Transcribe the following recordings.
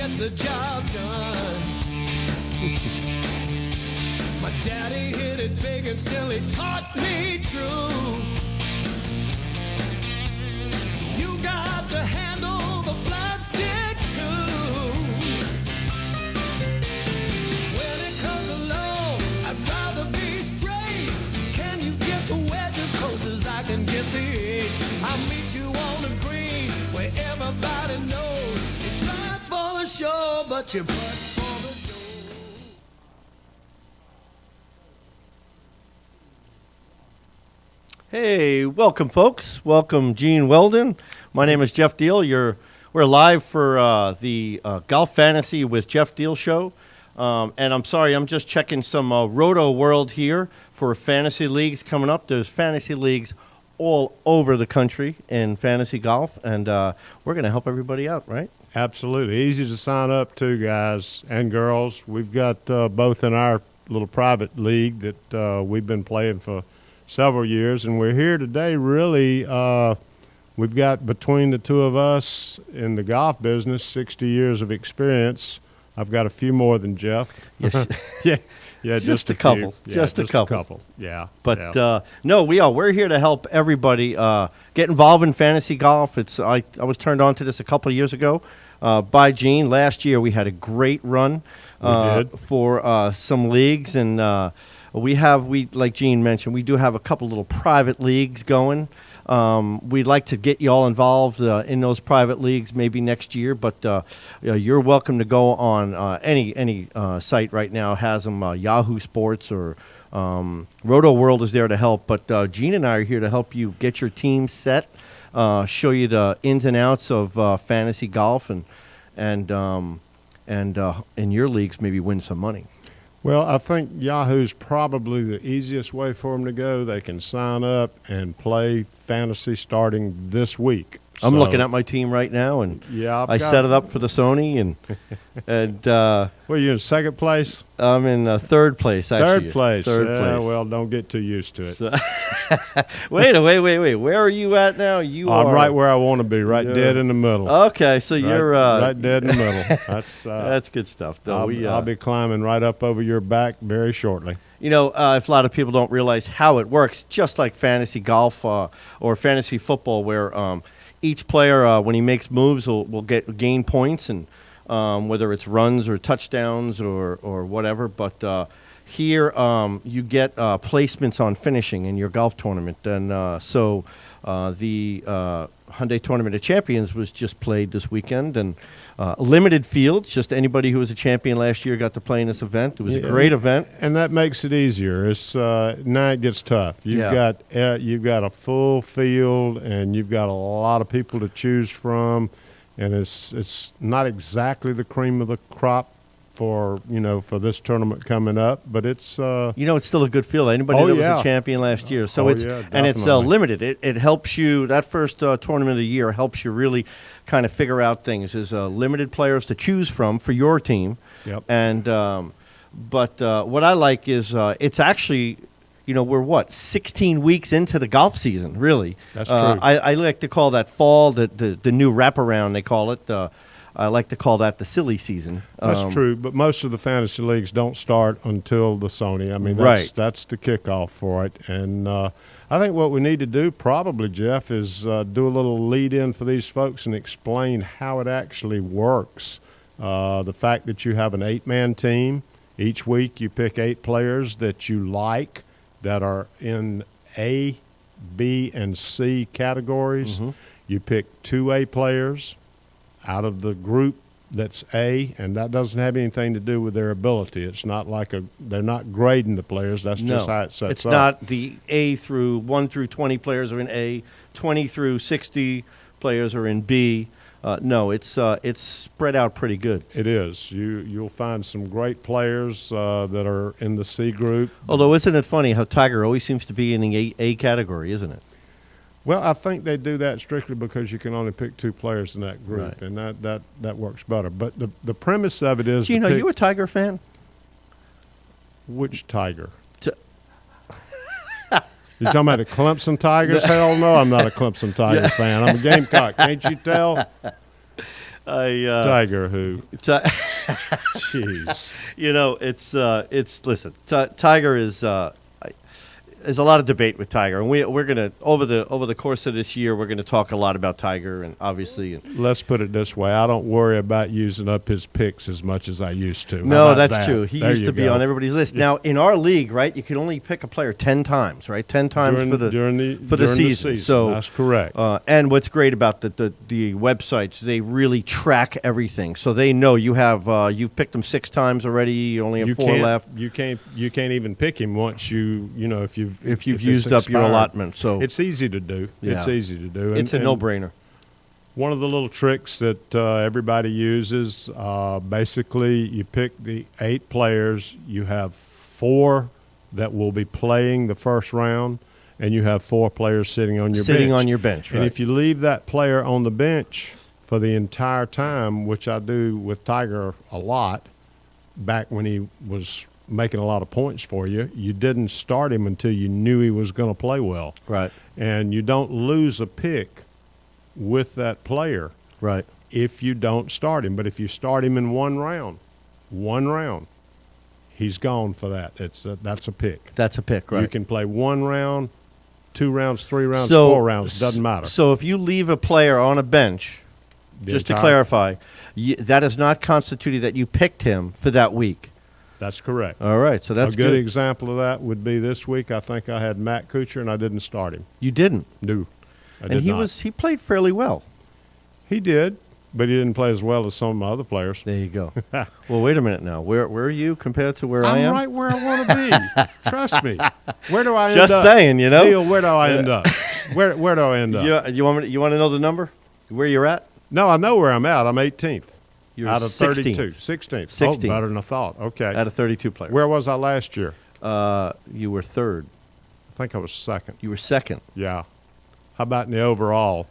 get the job done. My daddy hit it big and still he taught me true. You got to handle the flat stick too. When it comes along, I'd rather be straight. Can you get the wedge as close as I can get the eight? I'll meet you on the green where everybody knows you drive for the show, but you putt for the dough. Hey, welcome, folks. Welcome, Gene Weldon. My name is Jeff Deal. We're live for the Golf Fantasy with Jeff Deal show. And I'm sorry, I'm just checking some Roto World here for fantasy leagues coming up. There's fantasy leagues all over the country in fantasy golf, and we're going to help everybody out, right? Absolutely. Easy to sign up to, guys and girls. We've got both in our little private league that we've been playing for several years, and we're here today really we've got between the two of us in the golf business 60 years of experience. I've got a few more than Jeff. Yes. yeah, Just a couple. Yeah, Just a couple. Yeah. But yeah. no, we're here to help everybody get involved in fantasy golf. I was turned on to this a couple of years ago by Gene. Last year we had a great run for some leagues, and we like Gene mentioned, we do have a couple little private leagues going. We'd like to get you all involved in those private leagues maybe next year, but you're welcome to go on any site right now has them, Yahoo Sports or Roto World is there to help. But Gene and I are here to help you get your team set, show you the ins and outs of fantasy golf, and in your leagues maybe win some money. Well, I think Yahoo's probably the easiest way for them to go. They can sign up and play fantasy starting this week. I'm looking at my team right now, and I set it up for the Sony, and well, you're in second place? I'm in third place, actually. Third place. Third place. Well, don't get too used to it. So wait. Where are you at now? I'm right where I want to be, dead in the middle. Okay, so you're right dead in the middle. That's good stuff. Though I'll be climbing right up over your back very shortly. You know, if a lot of people don't realize how it works, just like fantasy golf or fantasy football, where each player, when he makes moves, will gain points, and whether it's runs or touchdowns or whatever. But here you get placements on finishing in your golf tournament. And so the Hyundai Tournament of Champions was just played this weekend, and limited fields. Just anybody who was a champion last year got to play in this event. It was a great event, and that makes it easier. It's now it gets tough. You've got a full field, and you've got a lot of people to choose from, and it's not exactly the cream of the crop for this tournament coming up, but it's it's still a good field. Anybody that was a champion last year, so it's limited. It helps you. That first tournament of the year helps you really kind of figure out things. There's limited players to choose from for your team. Yep. And but what I like is it's actually, we're 16 weeks into the golf season. Really, that's true. I like to call that fall the new wraparound. They call it. I like to call that the silly season. That's true, but most of the fantasy leagues don't start until the Sony. I mean, that's the kickoff for it. And I think what we need to do probably, Jeff, is do a little lead-in for these folks and explain how it actually works. The fact that you have an 8-man team. Each week you pick 8 players that you like that are in A, B, and C categories. Mm-hmm. You pick 2 A players out of the group that's A, and that doesn't have anything to do with their ability. It's not like they're not grading the players. That's just how it sets up. It's not the A through 1 through 20 players are in A, 20 through 60 players are in B. No, it's spread out pretty good. It is. You'll find some great players that are in the C group. Although, isn't it funny how Tiger always seems to be in the A category, isn't it? Well, I think they do that strictly because you can only pick 2 players in that group, and that works better. But the premise of it is, Gino, you a Tiger fan? Which Tiger? You talking about the Clemson Tigers? Hell no, I'm not a Clemson Tiger fan. I'm a Gamecock. Can't you tell? Tiger who? Ti- Jeez. Listen. Tiger is. There's a lot of debate with Tiger, and we're gonna over the course of this year we're gonna talk a lot about Tiger, and obviously. Let's put it this way: I don't worry about using up his picks as much as I used to. No, How about that's that? true. He There used you to be go. on everybody's list. Now in our league, right, you can only pick a player 10 times, right? 10 times during the season. So that's correct. And what's great about the websites, they really track everything, so they know you have you've picked them 6 times already. You only have 4 left. You can't even pick him once if you've used up your expired. allotment. So It's easy to do. Yeah. It's easy to do. it's a no-brainer. One of the little tricks that everybody uses, basically, you pick the 8 players. You have 4 that will be playing the first round, and you have 4 players sitting on your bench. Right. And if you leave that player on the bench for the entire time, which I do with Tiger a lot, back when he was making a lot of points for you, you didn't start him until you knew he was going to play well. Right. And you don't lose a pick with that player Right. if you don't start him. But if you start him in one round, he's gone for that. That's a pick. That's a pick, right? You can play 1 round, 2 rounds, 3 rounds, So- 4 rounds. Doesn't matter. So if you leave a player on a bench, The just to entire- clarify, that is not constituted that you picked him for that week. That's correct. All right, so that's a good example of that would be this week. I think I had Matt Kuchar, and I didn't start him. You didn't, No, I and did he not. he played fairly well. He did, but he didn't play as well as some of my other players. There you go. Well, wait a minute now. Where are you compared to where I I'm am? right where I want to be. Trust me. Where do I end Just up? saying, you know. Neil, where do I end up? Where do I end up? You want to know the number? Where you're at? No, I know where I'm at. I'm 18th. You're out of 16th. 32. 16th. 16th. Oh, better than I thought. Okay. Out of 32 players. Where was I last year? You were third. I think I was second. You were second. Yeah. How about in the overall?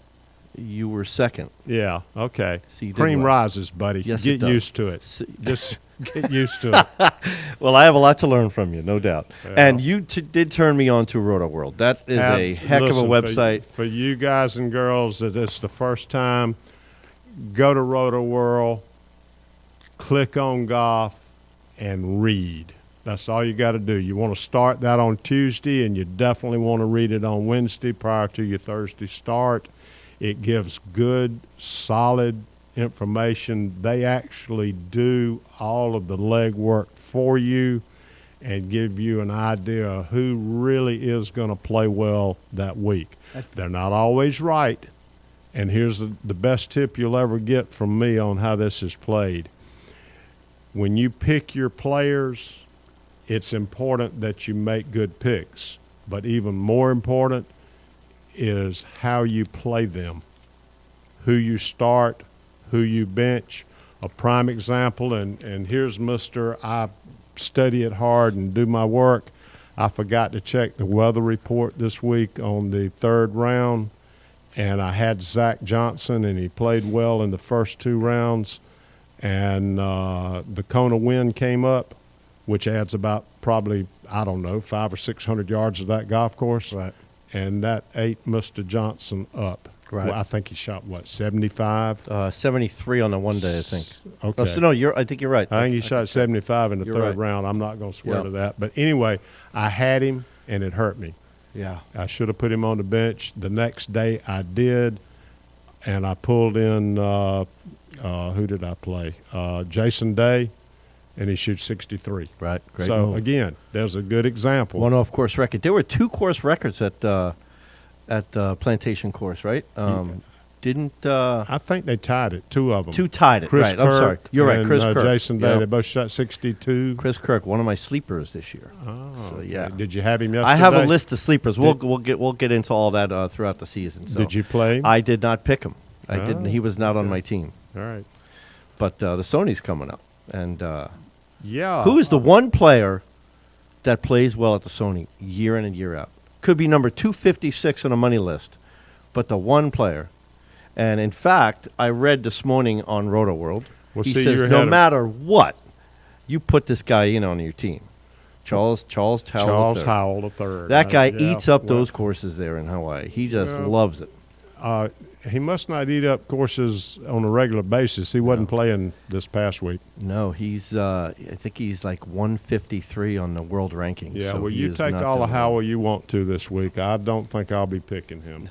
You were second. Yeah. Okay. So you did Cream well. rises, buddy. Yes, Get it does. used to it. So- Just get used to it. Well, I have a lot to learn from you, no doubt. Yeah. And you did turn me on to Roto World. That is a heck Listen, of a website. For you guys and girls that it's the first time, go to Roto World, click on golf, and read. That's all you got to do. You want to start that on Tuesday, and you definitely want to read it on Wednesday prior to your Thursday start. It gives good, solid information. They actually do all of the legwork for you and give you an idea of who really is going to play well that week. They're not always right. And here's the best tip you'll ever get from me on how this is played. When you pick your players, it's important that you make good picks. But even more important is how you play them, who you start, who you bench. A prime example, and here's Mr. I study it hard and do my work. I forgot to check the weather report this week on the 3rd round, and I had Zach Johnson, and he played well in the first 2 rounds. And the Kona wind came up, which adds about probably, 500 or 600 yards of that golf course. Right. And that ate Mr. Johnson up. Right. Well, I think he shot, 75? 73 on the one day, I think. Okay. Oh, so no, I think you're right. I think he shot 75 in the You're 3rd right. round. I'm not going to swear Yeah. to that. But anyway, I had him, and it hurt me. Yeah. I should have put him on the bench. The next day I did, and I pulled in who did I play? Jason Day, and he shoots 63. Right. Great So, move. again, there's a good example. One off-course record. There were 2 course records at Plantation Course, right? Didn't I think they tied it, 2 of them. 2 tied it? Chris Right. Kirk I'm sorry. You're right. and, Chris Kirk. Jason Day, Yeah. they both shot 62. Chris Kirk, one of my sleepers this year. Oh, So, okay. yeah. Did you have him yesterday? I have a list of sleepers. We'll get into all that throughout the season. So Did you play him? I did not pick him. I Oh, didn't. He was not on okay. my team. All right. But the Sony's coming up, and Yeah. who is the one player that plays well at the Sony year in and year out? Could be number 256 on a money list, but the one player. And in fact, I read this morning on Roto World. Well, He see, says you're no ahead of- matter what, you put this guy in on your team. Charles Howell. Charles III. Howell III. That guy Yeah, eats up well, those courses there in Hawaii. He just loves it. he must not eat up courses on a regular basis. He wasn't playing this past week. No, he's. I think he's like 153 on the world rankings. Yeah, so well, you take all the Howell you want to this week. I don't think I'll be picking him.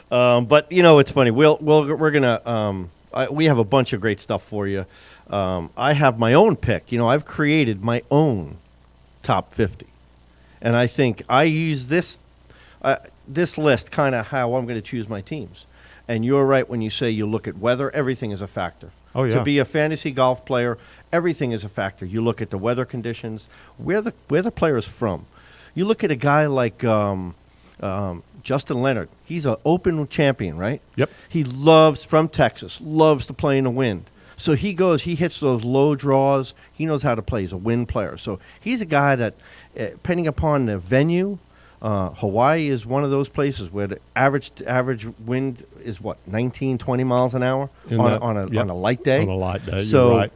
But it's funny. We're gonna. We have a bunch of great stuff for you. I have my own pick. I've created my own top 50, and I think I use this list kind of how I'm going to choose my teams. And you're right when you say you look at weather. Everything is a factor. Oh, yeah. To be a fantasy golf player, everything is a factor. You look at the weather conditions, where the player is from. You look at a guy like Justin Leonard. He's an Open champion, right? Yep. He loves, from Texas, loves to play in the wind. So he hits those low draws. He knows how to play. He's a wind player. So he's a guy that, depending upon the venue, Hawaii is one of those places where the average wind is 19, 20 miles an hour on a light day. On a light day, so you're right.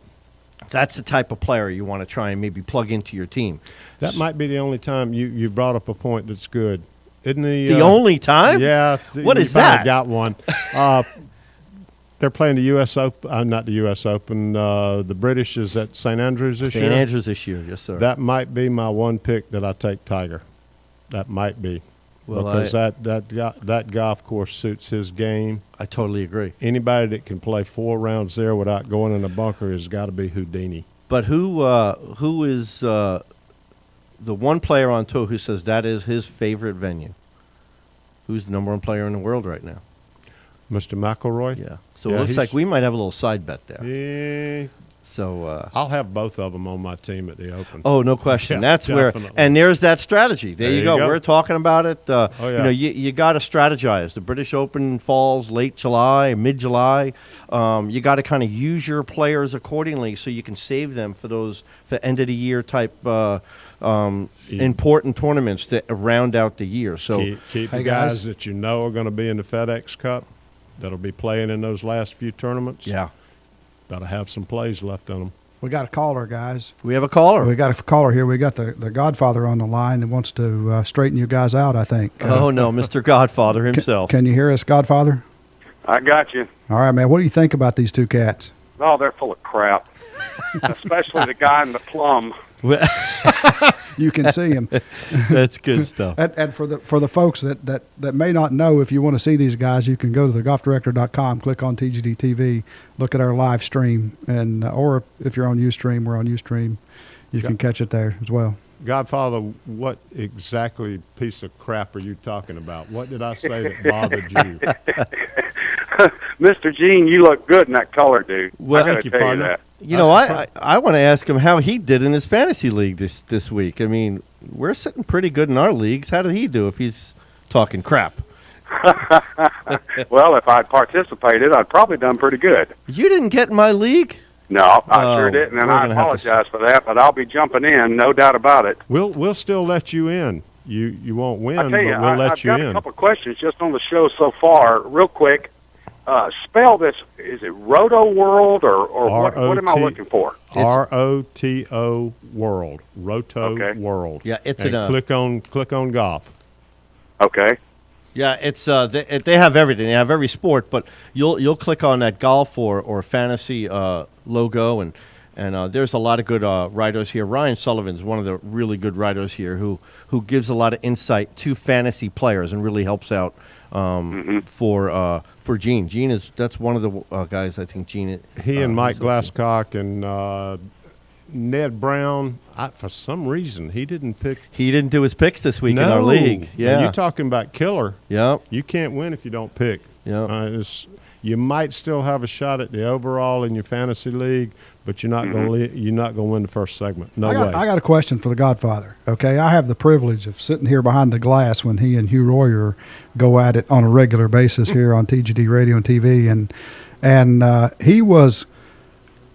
That's the type of player you want to try and maybe plug into your team. That might be the only time you brought up a point that's good. Isn't the only time? Yeah. What is that? Got one. They're playing the U.S. Open, not the U.S. Open. The British is at St. Andrews this year. St. Andrews this year, yes, sir. That might be my one pick that I take Tiger. That might be. Well, because that golf course suits his game. I totally agree. Anybody that can play 4 rounds there without going in a bunker has got to be Houdini. But who is the one player on tour who says that is his favorite venue? Who's the number one player in the world right now? Mr. McIlroy? Yeah. So it looks like we might have a little side bet there. Yeah. So I'll have both of them on my team at the Open. Oh, no question. Yeah, That's definitely. and there's that strategy. There you go. We're talking about it. Yeah. You got to strategize. The British Open falls late July, mid-July. You got to kind of use your players accordingly so you can save them for those end of the year type important tournaments to round out the year. So keep the guys that you know are going to be in the FedEx Cup that'll be playing in those last few tournaments. Yeah. Got to have some plays left on them. We got a caller, guys. We have a caller. We got a caller here. We got the Godfather on the line and wants to straighten you guys out, I think. Oh, no, Mr. Godfather himself. Can you hear us, Godfather? I got you. All right, man. What do you think about these two cats? Oh, they're full of crap. Especially the guy in the plum. You can see him. That's good stuff. And for the folks that may not know, if you want to see these guys, you can go to thegolfdirector.com, click on TGD TV, look at our live stream, and or if you're on Ustream, we're on Ustream. You can catch it there as well. Godfather, what exactly piece of crap are you talking about? What did I say that bothered you? Mr. Gene, you look good in that color, dude. Well, I got to tell you that. I want to ask him how he did in his fantasy league this week. I mean, we're sitting pretty good in our leagues. How did he do if he's talking crap? Well, if I'd participated, I'd probably done pretty good. You didn't get in my league? No, I sure didn't, and I apologize for that, but I'll be jumping in, no doubt about it. We'll still let you in. You won't win, but we'll let you in. I've got a couple of questions just on the show so far. Real quick, spell this. Is it Roto World or what am I looking for? ROTO World. Roto World. Yeah, it's click on golf. Okay. Yeah, it's they have everything. They have every sport, but you'll click on that golf or fantasy logo, and there's a lot of good writers here. Ryan Sullivan's one of the really good writers here who gives a lot of insight to fantasy players and really helps out for Gene. Gene that's one of the guys I think Gene. He and Mike Glasscock and Ned Brown. For some reason, he didn't pick. He didn't do his picks this week in our league. Yeah, you're talking about killer. Yeah, you can't win if you don't pick. Yeah, you might still have a shot at the overall in your fantasy league, but you're not going to win the first segment. No way. I got a question for the Godfather. Okay, I have the privilege of sitting here behind the glass when he and Hugh Royer go at it on a regular basis here on TGD Radio and TV, and he was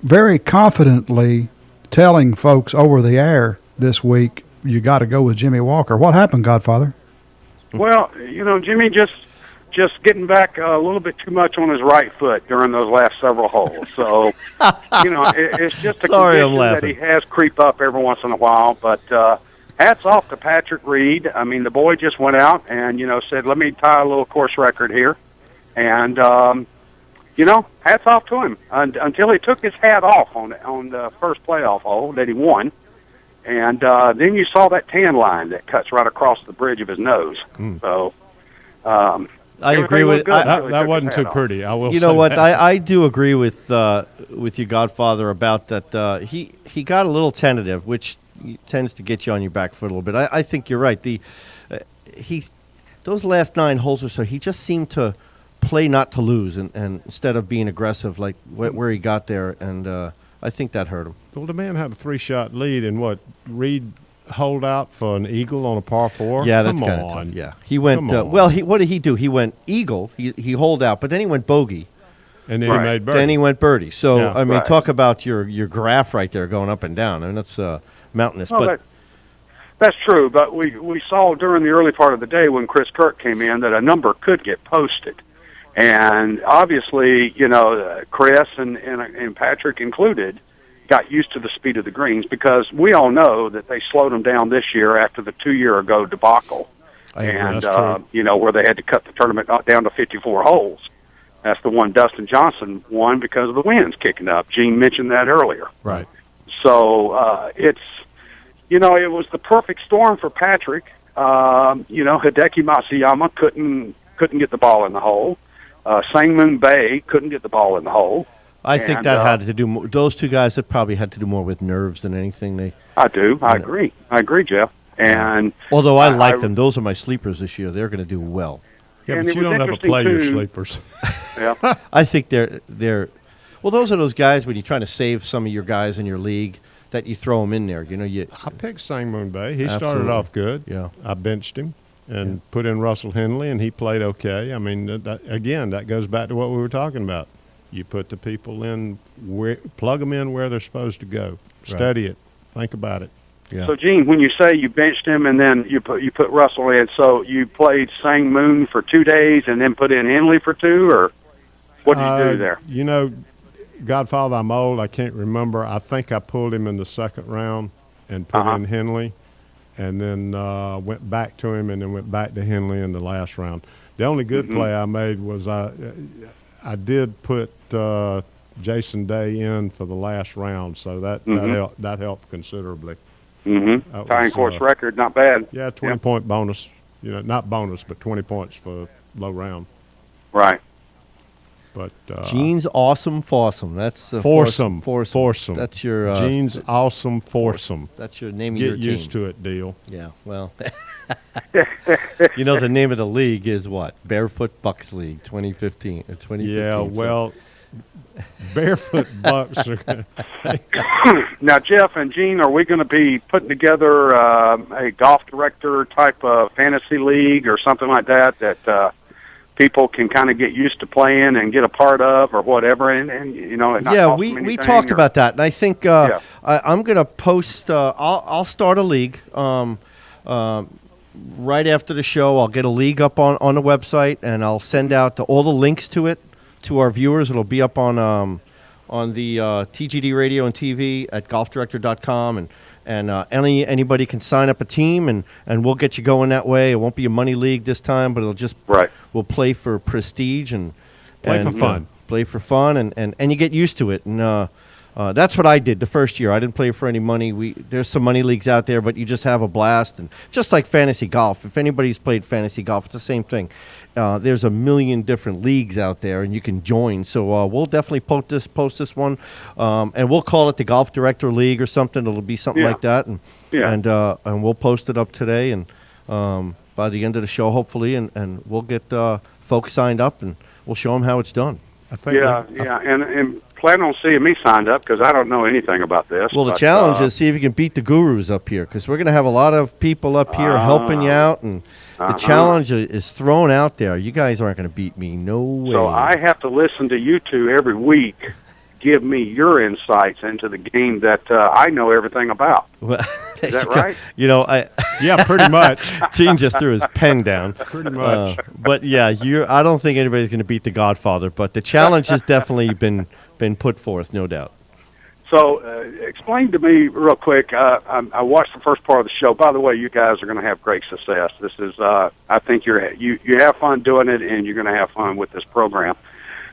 very confidently telling folks over the air this week, you got to go with Jimmy Walker. What happened, Godfather? Well, Jimmy just getting back a little bit too much on his right foot during those last several holes. So, it's just a condition that he has creep up every once in a while. But hats off to Patrick Reed. I mean, the boy just went out and, said, let me tie a little course record here. And, hats off to him until he took his hat off on the first playoff hole that he won. And then you saw that tan line that cuts right across the bridge of his nose. So I agree with that wasn't too pretty. I will. You know what? I do agree with your Godfather about that. He got a little tentative, which tends to get you on your back foot a little bit. I think you're right. Those last 9 holes or so, he just seemed to play not to lose, and instead of being aggressive like where he got there, and I think that hurt him. Well, the man had a 3-shot lead, and Reed holed out for an eagle on a par 4? Yeah, that's kind of tough. Yeah, he went. What did he do? He went eagle. He holed out, but then he went bogey, and then he made birdie. Then he went birdie. So I mean, talk about your graph right there going up and down. I mean, that's mountainous. But that's true. But we saw during the early part of the day when Chris Kirk came in that a number could get posted. And obviously, Chris and Patrick included got used to the speed of the greens because we all know that they slowed them down this year after the 2-year-ago debacle. And, where they had to cut the tournament down to 54 holes. That's the one Dustin Johnson won because of the winds kicking up. Gene mentioned that earlier. Right. So it was the perfect storm for Patrick. Hideki Matsuyama couldn't get the ball in the hole. Sangmoon Bae couldn't get the ball in the hole. I think that had to do more. Those two guys that probably had to do more with nerves than anything. I agree. I agree, Jeff. And although I like them, those are my sleepers this year. They're going to do well. Yeah, but you don't ever play your sleepers. Yeah, I think they're. Well, those are those guys when you're trying to save some of your guys in your league that you throw them in there. I picked Sangmoon Bae. He started off good. Yeah, I benched him and put in Russell Henley, and he played okay. I mean, that goes back to what we were talking about. You put the people in, plug them in where they're supposed to go. Study it. Think about it. Yeah. So, Gene, when you say you benched him and then you put Russell in, so you played Sangmoon for 2 days and then put in Henley for 2, or what did you do there? Godfather, I'm old. I can't remember. I think I pulled him in the second round and put in Henley, and then went back to him and then went back to Henley in the last round. The only good play I made was I did put Jason Day in for the last round, so that helped considerably. Tying course record, not bad. Yeah, 20-point bonus. Not bonus, but 20 points for low round. Right. But Gene's awesome foursome. That's foursome. That's your Gene's awesome foursome. That's your name of your team. Get used to it, deal. Yeah. Well, the name of the league is what? Barefoot Bucks League 2015 or 2015. Yeah. Well, Barefoot Bucks are. Now, Jeff and Gene, are we going to be putting together a golf director type of fantasy league or something like that people can kind of get used to playing and get a part of or whatever, and we talked about that, and I think I'm going to post. I'll start a league right after the show. I'll get a league up on the website, and I'll send out all the links to it to our viewers. It'll be up on the TGD Radio and TV at golfdirector.com, and anybody can sign up a team, and we'll get you going that way. It won't be a money league this time, but it'll just we'll play for prestige and for fun. Play for fun, and you get used to it. And that's what I did the first year. I didn't play for any money. There's some money leagues out there, but you just have a blast. And just like fantasy golf, if anybody's played fantasy golf, it's the same thing. There's a million different leagues out there, and you can join. So we'll definitely post this one, and we'll call it the Golf Director League or something. It'll be something like that, and we'll post it up today, and by the end of the show, hopefully, and we'll get folks signed up, and we'll show them how it's done. I think and plan on seeing me signed up because I don't know anything about this. Well, the challenge is see if you can beat the gurus up here, because we're going to have a lot of people up here helping you out, and the challenge is thrown out there. You guys aren't going to beat me. No way. So I have to listen to you two every week give me your insights into the game that I know everything about. Well, is that right? Yeah, pretty much. Gene just threw his pen down. Pretty much. But yeah, I don't think anybody's going to beat the Godfather, but the challenge has definitely been put forth, no doubt. So, explain to me real quick. I watched the first part of the show. By the way, you guys are going to have great success. This is, I think you have fun doing it, and you're going to have fun with this program.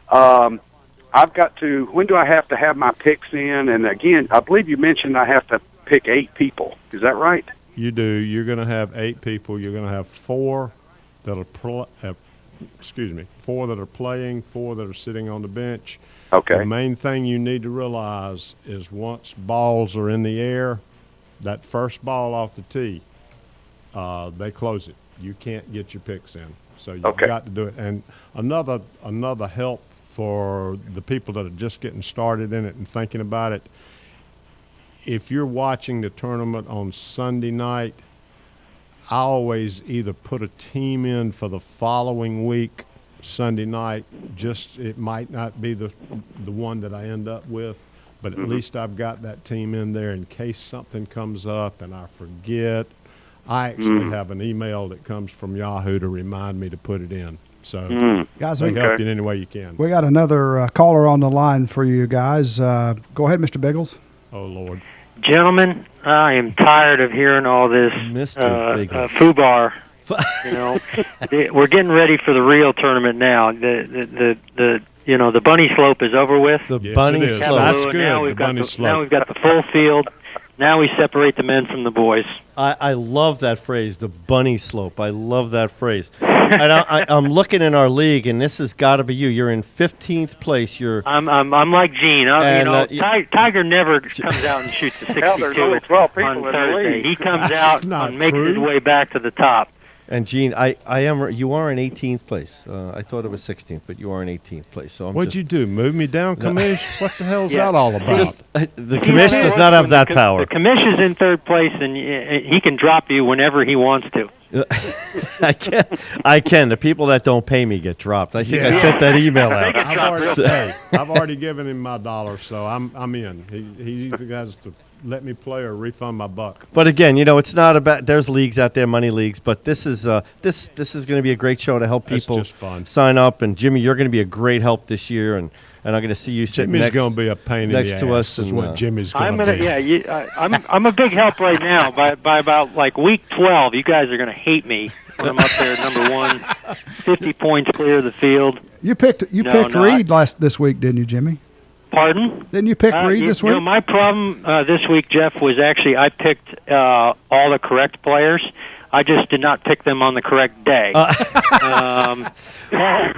I've got to. When do I have to have my picks in? And again, I believe you mentioned I have to pick 8 people. Is that right? You do. You're going to have 8 people. You're going to have 4 that are 4 that are playing, 4 that are sitting on the bench. Okay. The main thing you need to realize is once balls are in the air, that first ball off the tee, they close it. You can't get your picks in. So you've got to do it. And another help for the people that are just getting started in it and thinking about it, if you're watching the tournament on Sunday night, I always either put a team in for the following week Sunday night. Just it might not be the one that I end up with, but at least I've got that team in there in case something comes up and I forget. I actually have an email that comes from Yahoo to remind me to put it in. So Guys, they help you in any way you can. we got another caller on the line for you guys. Go ahead, Mr. Biggles. Oh Lord. Gentlemen, I am tired of hearing all this FUBAR. You know, we're getting ready for the real tournament now. The bunny slope is over with. The bunny slope. That's good. Now we've got the full field. Now we separate the men from the boys. I love that phrase, the bunny slope. I love that phrase. And I'm looking in our league, and this has got to be you. You're in 15th place. I'm like Gene. Tiger never comes out and shoots a 62 there's only 12 people on in the Thursday. league. He comes That's out not and makes true. his way back to the top. And Gene, you are in 18th place. I thought it was 16th, but you are in 18th place. So What'd you do? Move me down, Commish? What the hell's that all about? The commission does not have that power. The commission's in 3rd place, and he can drop you whenever he wants to. I can. The people that don't pay me get dropped. I think I sent that email out. I've already given him my $1, so I'm in. He either has to let me play or refund my buck. But again, it's not about. There's leagues out there, money leagues, but this is this is going to be a great show to help people just fun. Sign up. And Jimmy, you're going to be a great help this year, and I'm going to see you sitting Jimmy's going to be a pain next in to the us. ass. Is what Jimmy's going I'm to be. Yeah, I'm a big help right now. By about like week 12, you guys are going to hate me when I'm up there number 1, 50 points clear of the field. You picked Reed this week, didn't you, Jimmy? Pardon? Didn't you pick Reed this week? My problem this week, Jeff, was actually I picked all the correct players. I just did not pick them on the correct day.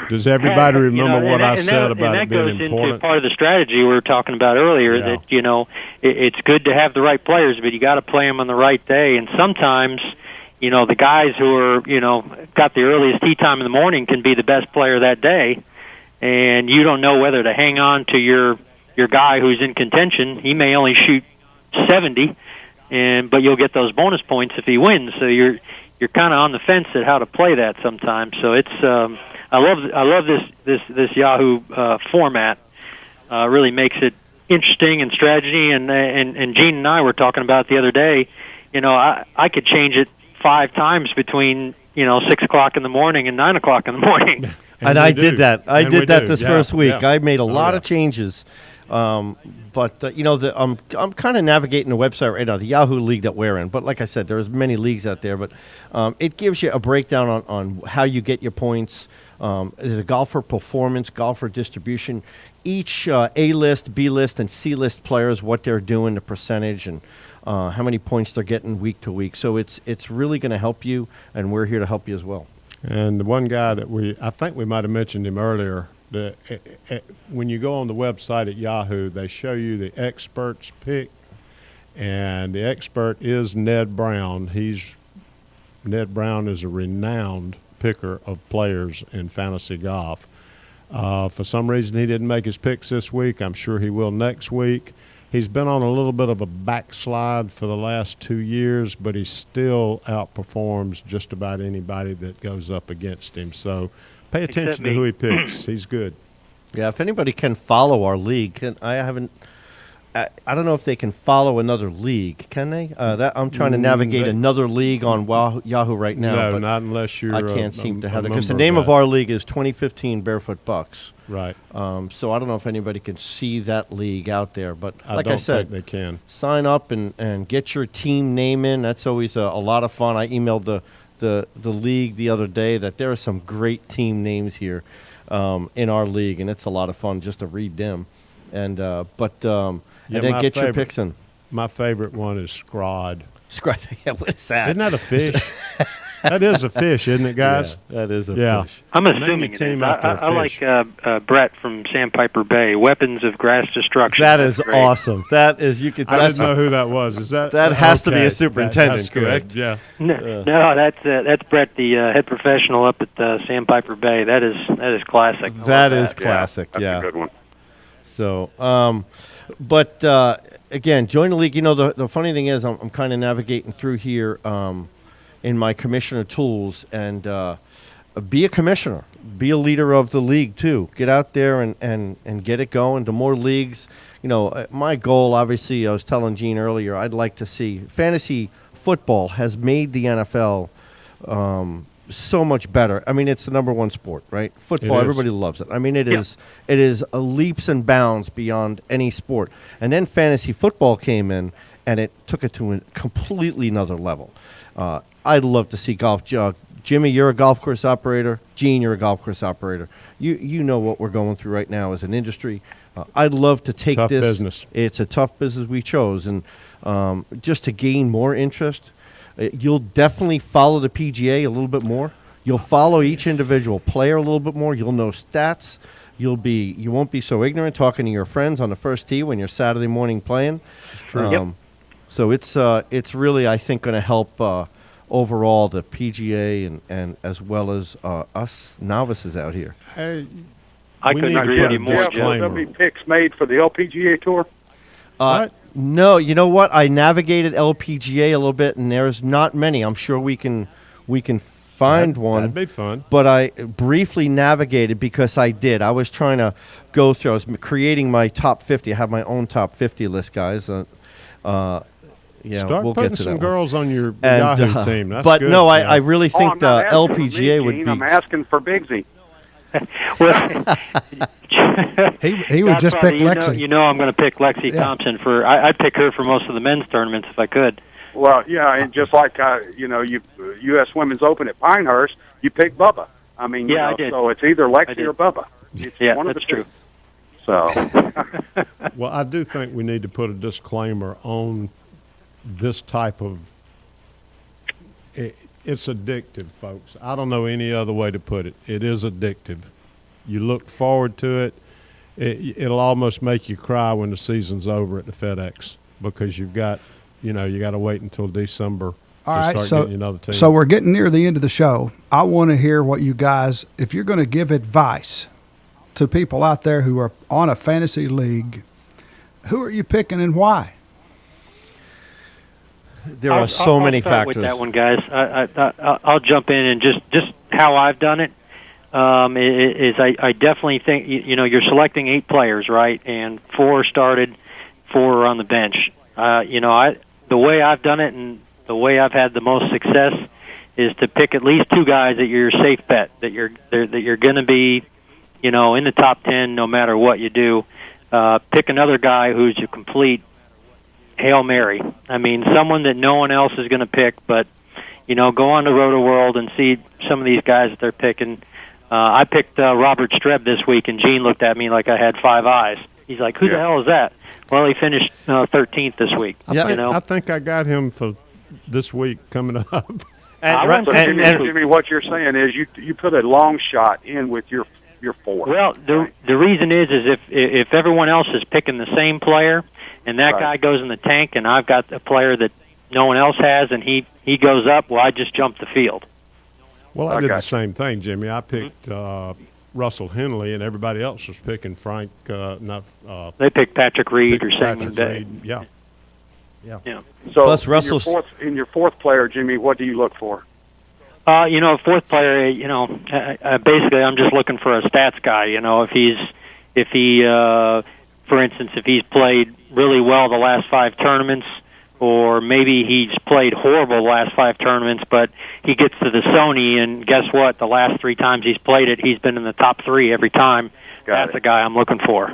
Does everybody remember what I said about it being important? That goes into important? part of the strategy we were talking about earlier, that, it's good to have the right players, but you got to play them on the right day. And sometimes, the guys who are, got the earliest tee time in the morning can be the best player that day. And you don't know whether to hang on to your guy who's in contention. He may only shoot 70, but you'll get those bonus points if he wins. So you're kind of on the fence at how to play that sometimes. So it's I love this Yahoo format. Really makes it interesting and strategy. And Gene and I were talking about it the other day. I could change it 5 times between 6 o'clock in the morning and 9 o'clock in the morning. And I did that. I did that this first week. Yeah. I made a lot of changes. But I'm kind of navigating the website right now, the Yahoo League that we're in. But like I said, there's many leagues out there. But it gives you a breakdown on how you get your points. There's a golfer performance, golfer distribution. Each A-list, B-list, and C-list players, what they're doing, the percentage, and how many points they're getting week to week. So it's really going to help you, and we're here to help you as well. And the one guy that I think we might have mentioned him earlier, when you go on the website at Yahoo, they show you the experts pick, and the expert is Ned Brown. Ned Brown is a renowned picker of players in fantasy golf. For some reason, he didn't make his picks this week. I'm sure he will next week. He's been on a little bit of a backslide for the last 2 years, but he still outperforms just about anybody that goes up against him. So pay attention to who he picks. He's good. Yeah, if anybody can follow our league, I haven't I don't know if they can follow another league. Can they? That I'm trying to navigate another league on Yahoo right now. No, but not unless you're. I can't seem to have it because because the name of our league is 2015 Barefoot Bucks. Right. So I don't know if anybody can see that league out there, but like I don't said, think they can. sign up and get your team name in. That's always a lot of fun. I emailed the league the other day that there are some great team names here in our league, and it's a lot of fun just to read them. And and then get your picks in. My favorite one is Scrod. Scrod. Yeah, what is that? Isn't that a fish? That is a fish, isn't it, guys? Yeah, that is a fish. I'm assuming it is. I like Brett from Sandpiper Bay, Weapons of Grass Destruction. That is awesome. That is, you could. I didn't know who that was. Is that has to be a superintendent, that's correct? Yeah. No, that's Brett, the head professional up at Sandpiper Bay. That is classic. That is classic. That's a good one. So, again, join the league. You know, the funny thing is, I'm kind of navigating through here in my commissioner tools, and be a commissioner, be a leader of the league too. Get out there and get it going. The more leagues, you know, my goal, obviously, I was telling Gene earlier, I'd like to see fantasy football has made the NFL so much better. I mean, it's the number one sport, right? Football, everybody loves it. I mean, it is leaps and bounds beyond any sport. And then fantasy football came in, and it took it to a completely another level. I'd love to see golf. Jimmy, you're a golf course operator. Gene, you're a golf course operator. You know what we're going through right now as an industry. I'd love to take tough this. Business. It's a tough business we chose, and just to gain more interest. You'll definitely follow the PGA a little bit more. You'll follow each individual player a little bit more. You'll know stats. You won't be so ignorant talking to your friends on the first tee when you're Saturday morning playing. It's true. So it's really, I think, going to help overall the PGA and as well as us novices out here. I couldn't agree with you more, Jeff. Will there be picks made for the LPGA Tour? No, you know what? I navigated LPGA a little bit, and there's not many. I'm sure we can find one. That'd be fun. But I briefly navigated because I did. I was trying to go through. I was creating my top 50. I have my own top 50 list, guys. Start we'll putting get to some that girls on your Yahoo team. That's but good. no, I really think I'm the not asking for LPGA me, would Gene. be. I'm asking for Bigsy. He would just pick Lexi. You know I'm going to pick Lexi Thompson for. I'd pick her for most of the men's tournaments if I could. Well, yeah, and just like you U.S. Women's Open at Pinehurst, you pick Bubba. I mean, I did. So it's either Lexi or Bubba. It's one of the two. True. So, well, I do think we need to put a disclaimer on this type of. It's addictive, folks. I don't know any other way to put it. It is addictive. You look forward to it. It'll almost make you cry when the season's over at the FedEx because you've got, you got to wait until December to start getting another team. So we're getting near the end of the show. I want to hear what you guys, if you're going to give advice to people out there who are on a fantasy league, who are you picking and why? There are so many factors. With that one, guys, I'll jump in and just how I've done it. I definitely think you're selecting 8 players, right? And 4 started, 4 are on the bench. The way I've done it and the way I've had the most success is to pick at least 2 guys that you're a safe bet, that you're going to be, in the top 10 no matter what you do. Pick another guy who's a complete Hail Mary. I mean, someone that no one else is going to pick, but, go on to Roto World and see some of these guys that they're picking. I picked Robert Streb this week, and Gene looked at me like I had 5 eyes. He's like, who the hell is that? Well, he finished 13th this week. I think I got him for this week coming up. Jimmy, what you're saying is you put a long shot in with your 4. Well, the reason is if everyone else is picking the same player, and that guy goes in the tank, and I've got a player that no one else has, and he goes up, well, I just jump the field. Well, I did the same thing, Jimmy. I picked Russell Henley, and everybody else was picking Frank. They picked Patrick Reed or Simon Day. Yeah. So plus Russell's in your fourth player, Jimmy, what do you look for? Fourth player, basically I'm just looking for a stats guy. If he, for instance, if he's played really well the last 5 tournaments, or maybe he's played horrible the last 5 tournaments, but he gets to the Sony, and guess what? The last 3 times he's played it, he's been in the top 3 every time. That's the guy I'm looking for.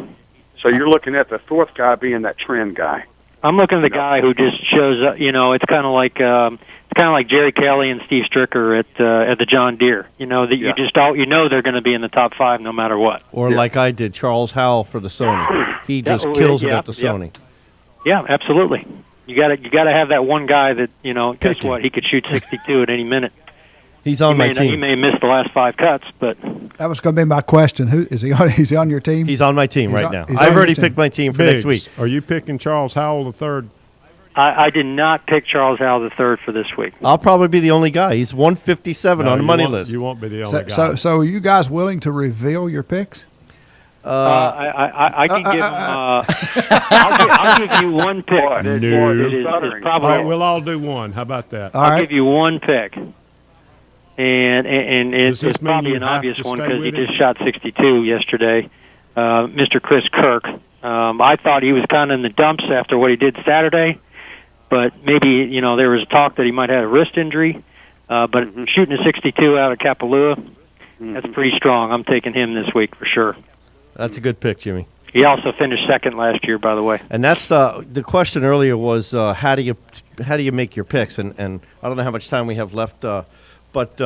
So you're looking at the 4th guy being that trend guy. I'm looking at the guy who just shows up. It's kind of like Jerry Kelly and Steve Stricker at the John Deere. That you just they're going to be in the top 5 no matter what. Or like I did, Charles Howell for the Sony. He just kills it at the Sony. Yeah, absolutely. You got to have that one guy that guess what? He could shoot 62 at any minute. He's on my team. He may miss the last 5 cuts, but that was going to be my question. Who is he on? Is he on your team? He's on my team right now. I've already picked my team for next week. Are you picking Charles Howell III? I did not pick Charles Howell III for this week. I'll probably be the only guy. He's 157 on the money list. You won't be the only guy. So are you guys willing to reveal your picks? I can give I'll give you one pick. Is probably, all right, we'll all do one. How about that? I'll give you one pick. And it's probably an obvious one because he just shot 62 yesterday. Mr. Chris Kirk. I thought he was kind of in the dumps after what he did Saturday, but maybe there was talk that he might have a wrist injury. But shooting a 62 out of Kapalua, that's pretty strong. I'm taking him this week for sure. That's a good pick, Jimmy. He also finished second last year, by the way. And that's the question earlier was how do you make your picks? And I don't know how much time we have left, but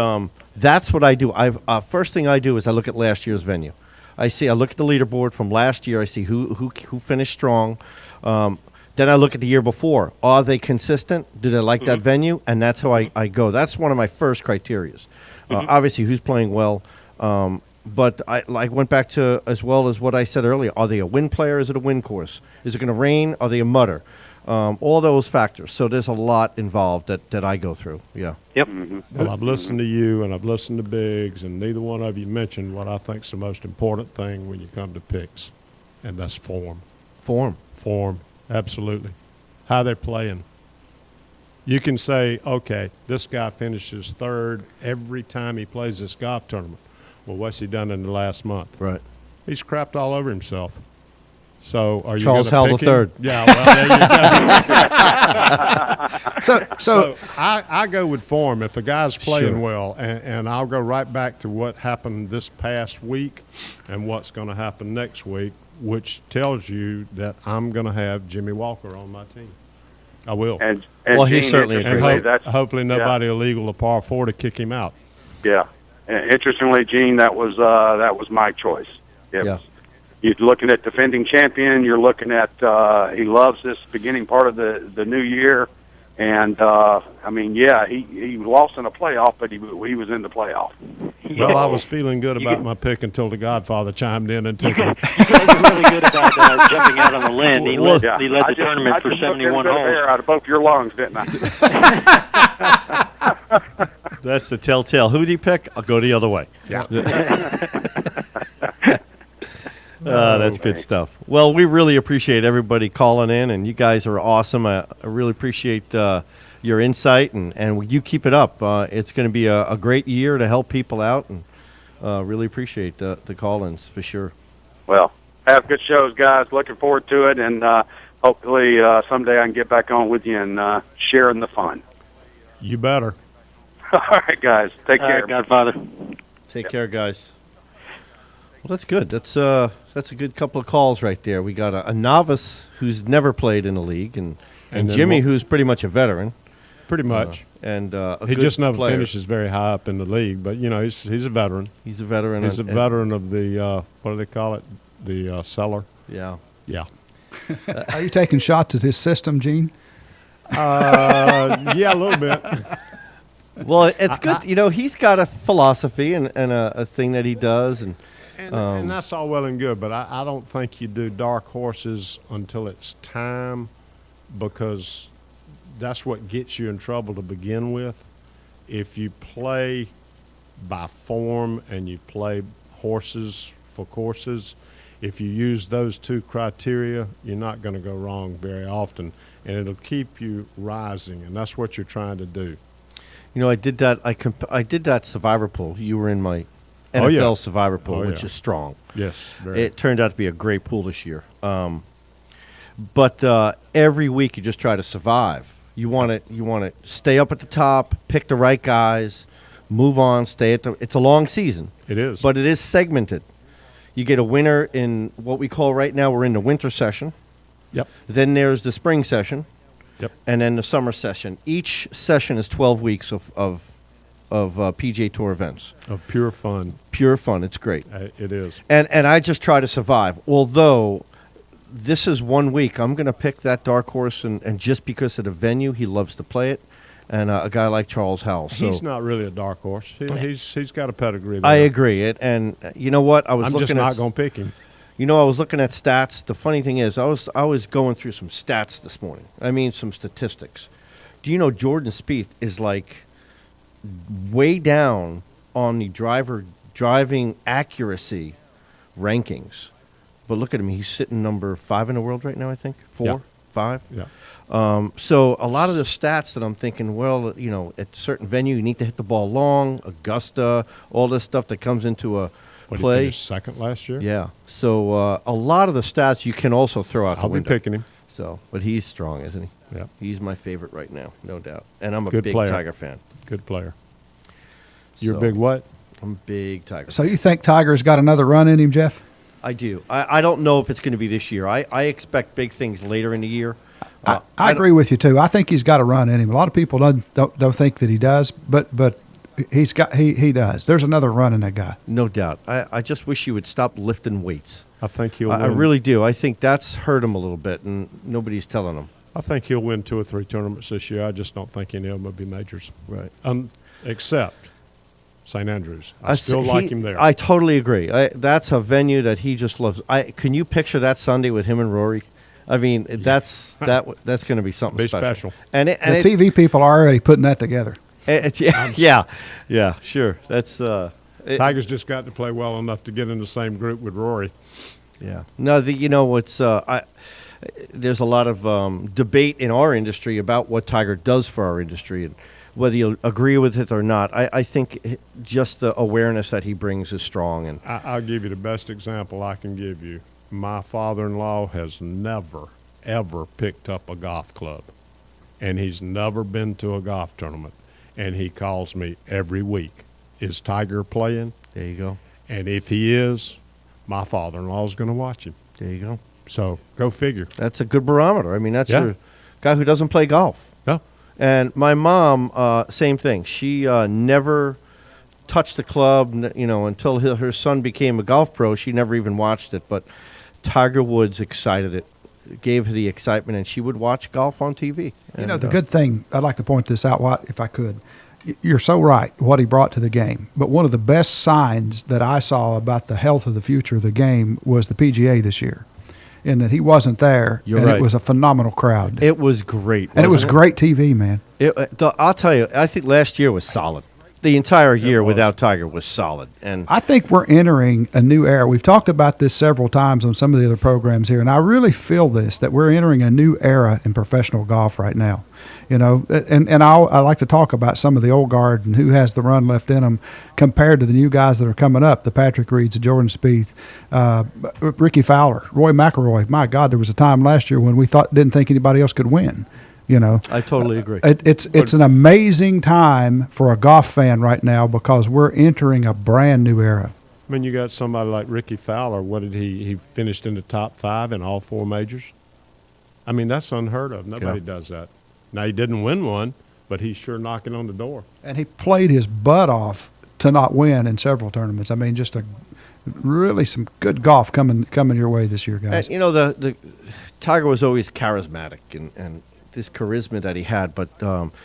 that's what I do. First thing I do is I look at last year's venue. I look at the leaderboard from last year. I see who finished strong. Then I look at the year before. Are they consistent? Do they like that venue? And that's how I go. That's one of my first criterias. Obviously, who's playing well. But I went back to as well as what I said earlier. Are they a win player? Is it a win course? Is it going to rain? Are they a mutter? All those factors. So there's a lot involved that I go through. Yeah. Yep. Well, I've listened to you and I've listened to Biggs, and neither one of you mentioned what I think is the most important thing when you come to picks, and that's form. Form, absolutely. How they're playing. You can say, okay, this guy finishes third every time he plays this golf tournament. Well, what's he done in the last month? Right. He's crapped all over himself. So are you Charles Howell III? Yeah, well, there you go. so I go with form. If a guy's playing well, and I'll go right back to what happened this past week and what's going to happen next week, which tells you that I'm going to have Jimmy Walker on my team. I will. And well, Gene, he's certainly hopefully nobody illegal to par 4 to kick him out. Yeah. Interestingly, Gene, that was my choice. Yeah. You're looking at defending champion. You're looking at he loves this beginning part of the new year, and he lost in a playoff, but he was in the playoff. Well, I was feeling good about my pick until the Godfather chimed in and took it. He was really good about jumping out on the limb. He led the tournament for 71 holes. Air out of both your lungs, didn't I? That's the telltale. Who do you pick? I'll go the other way. Yeah. That's good stuff. Well, we really appreciate everybody calling in, and you guys are awesome. I really appreciate your insight, and you keep it up. It's going to be a great year to help people out, and really appreciate the call-ins for sure. Well, have good shows, guys. Looking forward to it, and hopefully someday I can get back on with you and sharing the fun. You better. All right, guys. Take care. Godfather. Take care, guys. Well, that's good. That's a good couple of calls right there. We got a novice who's never played in the league, and Jimmy, who's pretty much a veteran. Pretty much. And he just never finishes very high up in the league, but he's a veteran. He's a veteran. He's a veteran of the what do they call it? The cellar. Yeah. Yeah. Are you taking shots at his system, Gene? Yeah, a little bit. Well, it's good. He's got a philosophy and a thing that he does, and that's all well and good, but I don't think you do dark horses until it's time, because that's what gets you in trouble to begin with. If you play by form and you play horses for courses, if you use those two criteria, you're not going to go wrong very often, and it'll keep you rising, and that's what you're trying to do. I did that. I did that Survivor pool. You were in my NFL Survivor pool, which is strong. Yes, very. It turned out to be a great pool this year. But every week you just try to survive. You want to stay up at the top, pick the right guys, move on, stay at the. It's a long season. It is, but it is segmented. You get a winner in what we call right now. We're in the winter session. Yep. Then there's the spring session. Yep. And then the summer session. Each session is 12 weeks of PGA Tour events. Of pure fun. Pure fun. It's great. It is. And I just try to survive. Although this is 1 week, I'm going to pick that dark horse, and just because of the venue, he loves to play it. And a guy like Charles Howell. So he's not really a dark horse. He's got a pedigree there. I agree. And you know what? I'm just not going to pick him. You know, I was looking at stats. The funny thing is, I was going through some stats this morning. I mean, some statistics. Do you know Jordan Spieth is like way down on the driving accuracy rankings? But look at him. He's sitting number 5 in the world right now, I think. 4, Yeah. 5. Yeah. So a lot of the stats that I'm thinking, well, you know, at a certain venue, you need to hit the ball long, Augusta, all this stuff that comes into a What, play. he finished second last year? Yeah. So a lot of the stats you can also throw out the I'll be window. picking him. So, but he's strong, isn't he? Yeah. He's my favorite right now, no doubt. And I'm a Good big player. Tiger fan. Good player. You're a So, big what? I'm a big Tiger. So you think Tiger's got another run in him, Jeff? I do. I don't know if it's going to be this year. I expect big things later in the year. I agree with you too. I think he's got a run in him. A lot of people don't think that he does, but he does. There's another run in that guy. No doubt. I just wish you would stop lifting weights. I think he'll I win. really do. I think that's hurt him a little bit, and nobody's telling him. I think he'll win 2 or 3 tournaments this year. I just don't think any of them will be majors. Right. Except St. Andrews. I still like him there. I totally agree. That's a venue that he just loves. Can you picture that Sunday with him and Rory? I mean, that's going to be something Be special. special. And The TV people are already putting that together. It's yeah, sure. That's Tiger's just got to play well enough to get in the same group with Rory. yeah. No, there's a lot of debate in our industry about what Tiger does for our industry, and whether you agree with it or not. I think just the awareness that he brings is strong. And I'll give you the best example I can give you. My father-in-law has never, ever picked up a golf club, and he's never been to a golf tournament. And he calls me every week. Is Tiger playing? there you go. And if he is, my father-in-law is going to watch him. There you go. So go figure. That's a good barometer. I mean, that's Yeah. your guy who doesn't play golf. Yeah. And my mom, same thing. She never touched the club, until her son became a golf pro. She never even watched it. But Tiger Woods gave her the excitement, and she would watch golf on TV. You know, the good thing, I'd like to point this out, Watt, if I could. You're so right, what he brought to the game. But one of the best signs that I saw about the health of the future of the game was the PGA this year, in that he wasn't there, You're and right. It was a phenomenal crowd. It was great. And it was wasn't great TV, man. I'll tell you, I think last year was solid. The entire year without Tiger was solid. And I think we're entering a new era. We've talked about this several times on some of the other programs here, and I really feel that we're entering a new era in professional golf right now. And I like to talk about some of the old guard and who has the run left in them compared to the new guys that are coming up, the Patrick Reeds, the Jordan Spieth, Ricky Fowler, Roy McIlroy. My God, there was a time last year when we didn't think anybody else could win. I totally agree. It's an amazing time for a golf fan right now because we're entering a brand new era. I mean, you got somebody like Ricky Fowler. What did he finished in the top 5 in all 4 majors? I mean, that's unheard of. Nobody does that. Now, he didn't win one, but he's sure knocking on the door. And he played his butt off to not win in several tournaments. I mean, just really some good golf coming your way this year, guys. And, the Tiger was always charismatic and this charisma that he had, but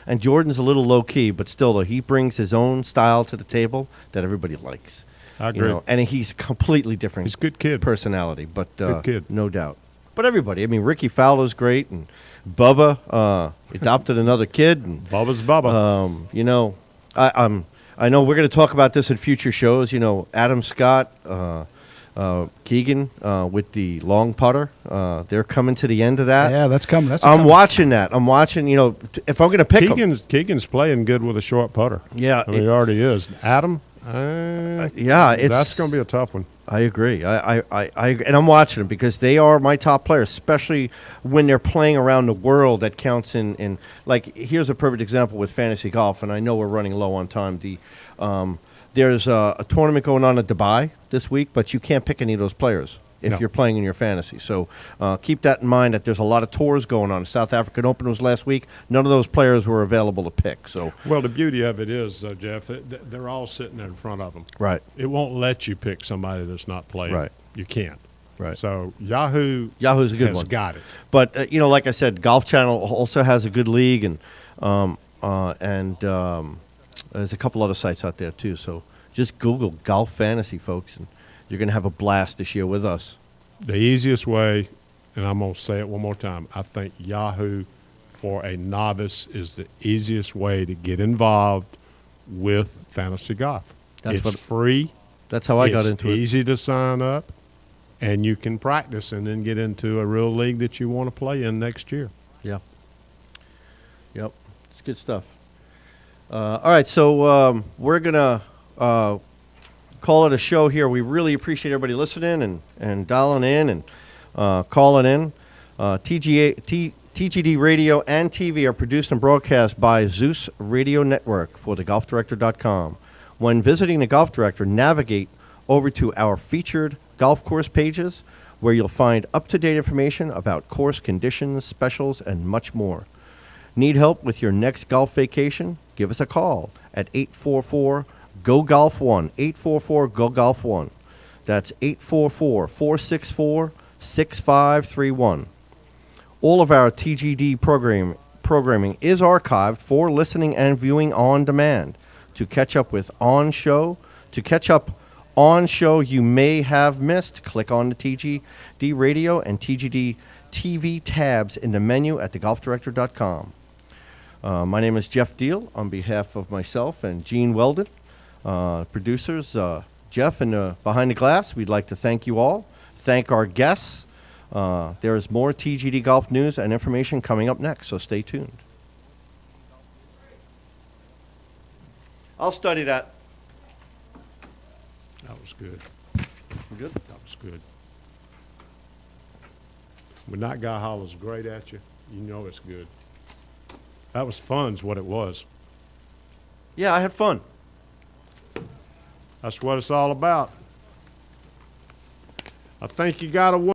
and Jordan's a little low key, but still, though, he brings his own style to the table that everybody likes. I agree. And he's completely different. He's a good kid. Personality, but Good kid. no doubt. But everybody, I mean, Ricky Fowler's great, and Bubba adopted another kid, and Bubba's Bubba. I know we're going to talk about this in future shows. Adam Scott, Keegan with the long putter. They're coming to the end of that. Yeah, that's coming. I'm watching that. I'm watching. If I'm going to pick him, Keegan's playing good with a short putter. Yeah, I mean, he already is. Adam, Yeah, that's going to be a tough one. I agree. And I'm watching them because they are my top players, especially when they're playing around the world. That counts in like, here's a perfect example with fantasy golf, and I know we're running low on time. There's a tournament going on at Dubai this week, but you can't pick any of those players if you're playing in your fantasy. So keep that in mind, that there's a lot of tours going on. South African Open was last week. None of those players were available to pick. So, well, the beauty of it is, Jeff, they're all sitting there in front of them. Right. It won't let you pick somebody that's not playing. Right. You can't. Right. So Yahoo's a good one. Got it. But like I said, Golf Channel also has a good league, and there's a couple other sites out there too. So just Google Golf Fantasy, folks, and you're going to have a blast this year with us. The easiest way, and I'm going to say it one more time, I think Yahoo for a novice is the easiest way to get involved with fantasy golf. It's free. That's how I got into it. It's easy to sign up, and you can practice and then get into a real league that you want to play in next year. Yeah. Yep. It's good stuff. All right, so we're going to call it a show here. We really appreciate everybody listening and dialing in and calling in. TGD Radio and TV are produced and broadcast by Zeus Radio Network for thegolfdirector.com. When visiting the Golf Director, navigate over to our featured golf course pages, where you'll find up-to-date information about course conditions, specials, and much more. Need help with your next golf vacation? Give us a call at 844-GO-GOLF-1, 844-GO-GOLF-1. That's 844-464-6531. All of our TGD programming is archived for listening and viewing on demand. To catch up on show you may have missed, click on the TGD Radio and TGD TV tabs in the menu at thegolfdirector.com. My name is Jeff Deal on behalf of myself and Gene Weldon, producers, Jeff and Behind the Glass. We'd like to thank you all. Thank our guests. There is more TGD golf news and information coming up next, so stay tuned. I'll study that. That was good. Good? That was good. When that guy hollers great at you, you know it's good. That was fun's what it was. Yeah, I had fun. That's what it's all about. I think you got a